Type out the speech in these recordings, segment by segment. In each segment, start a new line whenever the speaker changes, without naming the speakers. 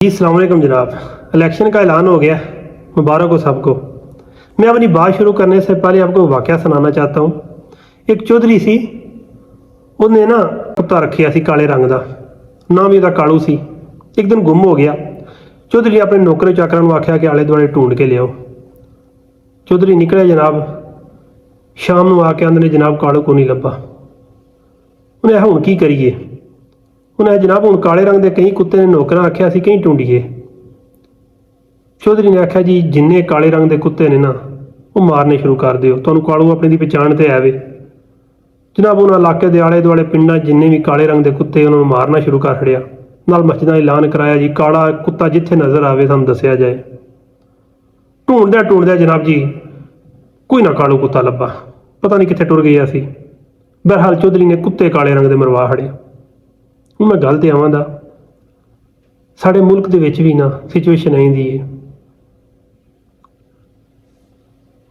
जी अस्सलाम वालेकुम जनाब। इलेक्शन का ऐलान हो गया, मुबारक हो सबको। मैं अपनी बात शुरू करने से पहले आपको वाक़या सुनाना चाहता हूँ। एक चौधरी सी, ਉਹਨੇ ਨਾ ਕੁੱਤਾ ਰੱਖਿਆ ਸੀ ਕਾਲੇ ਰੰਗ ਦਾ, ਨਾਮ ਵੀ ਉਹਦਾ ਕਾਲੂ ਸੀ। ਇੱਕ ਦਿਨ ਗੁੰਮ ਹੋ ਗਿਆ। ਚੌਧਰੀ ਨੇ ਆਪਣੇ ਨੌਕਰ ਚਾਕਰਾਂ ਨੂੰ ਆਖਿਆ ਕਿ ਆਲੇ ਦੁਆਲੇ ਢੂੰਡ ਕੇ ਲਿਆਓ। ਚੌਧਰੀ ਨਿਕਲਿਆ ਜਨਾਬ। ਸ਼ਾਮ ਨੂੰ ਆ ਕੇ ਆਂਦੇ ਨੇ ਜਨਾਬ ਕਾਲੂ ਕੋ ਨਹੀਂ ਲੱਭਾ। ਉਹਨੇ ਹੁਣ ਕੀ ਕਰੀਏ। ਉਹਨੇ जनाब हूँ काले रंग के कई कुत्ते ने नौकर आख्या सी कहीं ढूंढीए। चौधरी ने आख्या जी जिन्ने काले रंग के कुत्ते ने ना वो मारने शुरू कर दिओ, तुहानूं कालू अपने की पहचान तो है वे। जनाब उन्होंने इलाके के आले दुआले पिंडां जिन्ने भी काले रंग के कुत्ते उन्होंने मारना शुरू कर छड़िया। नाल मस्जिदां ऐलान कराया जी काला कुत्ता जिथे नज़र आवे सानूं दस्सिया जाए। ढूंढद्या जनाब जी कोई ना कालू कुत्ता लब्भा, पता नहीं कित्थे टुर गया सी। बहरहाल चौधरी ने कुत्ते काले रंग के मरवा छड़े। मैं गल तो आवां दा, साडे मुल्क दे विच भी ना सिचुएशन आईंदी है।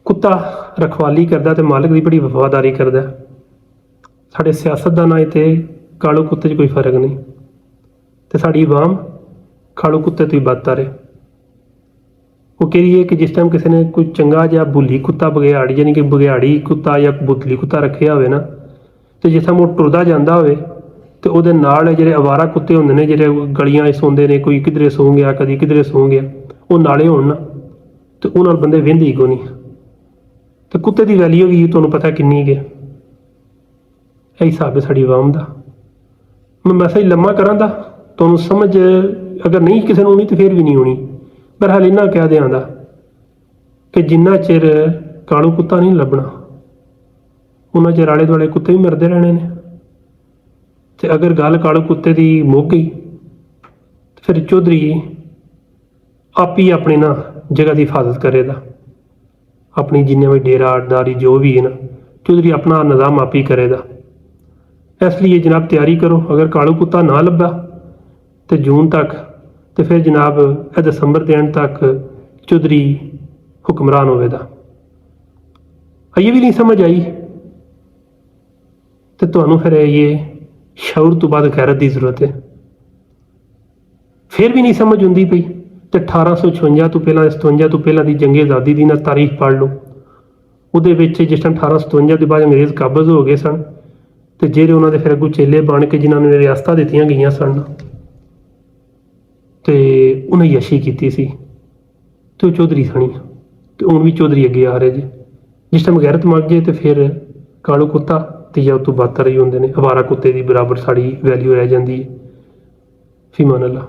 कुत्ता रखवाली करदा ते मालिक की बड़ी वफादारी करदा। साडे सियासतदानां ते कालू कुत्ते च कोई फर्क नहीं, ते साडी आवाम कालू कुत्ते तो ही बदतर है। वो कह रही है कि जिस टाइम किसी ने कोई चंगा जिहा बुली कुत्ता बघियाड़ी यानी कि बघियाड़ी कुत्ता या बुतली कुत्ता रखिया होवे ना, तो जिस टाइम वो टुरदा जांदा होवे तो वो नाल जिहड़े अवारा कुत्ते होंदे ने जिहड़े गलियां सोंदे ने, कोई किधरे सौ गया कभी किधरे सौ गया, वो नाले होण ना तो उन्हां नाल बंदे वेंदे ही कोई नहीं। तो कुत्ते की वैल्यू भी तुहानूं पता किन्नी है। यह हिसाब है साडी आवाम दा। मैं मैसेज लम्मा करां दा तुहानूं समझ अगर नहीं किसी नूं आउणी तो फिर भी नहीं आउणी। बहरहाल इन्ना कह दियां दा कि जिन्ना चिर कालू कुत्ता नहीं लभना उन्ना चिर आले दुआले कुत्ते भी मरदे रहने ने। तो अगर गल कालू कुत्ते की मुक गई तो फिर चौधरी आप ही अपनी ना जगह की हिफाजत करेगा, अपनी जिन्ने भी डेरा अड्डारी जो भी है ना चौधरी अपना निज़ाम आप ही करेगा। इसलिए जनाब तैयारी करो, अगर कालू कुत्ता ना लभा तो जून तक तो फिर जनाब दिसंबर के एंड तक चौधरी हुक्मरान होवेगा। ये भी नहीं समझ आई तो तुहानूं फिर ये शऊर तो बाद गैरत की जरूरत है। फिर भी नहीं समझ आती पई तो 1856 तो पहला 57 तो पहला की जंगे आज़ादी की ना तारीख पढ़ लो। वो जिस टाइम 1857 के बाद अंग्रेज़ काबज़ हो गए सन तो जेरे उन्होंने फिर अगू चेले बन के जिन्होंने रियासतां दित्तियां गईयां सन तो उन्हें यशी की सी तो चौधरी सनी तो हुण भी चौधरी अगे आ रहे जी। जिस टाइम गैरत मग जाए तो फिर कालू कुत्ता तो या तो बदतर ही होंदे ने, अवारा कुत्ते की बराबर साड़ी वैल्यू रह जाती है। फीमान अल्लाह।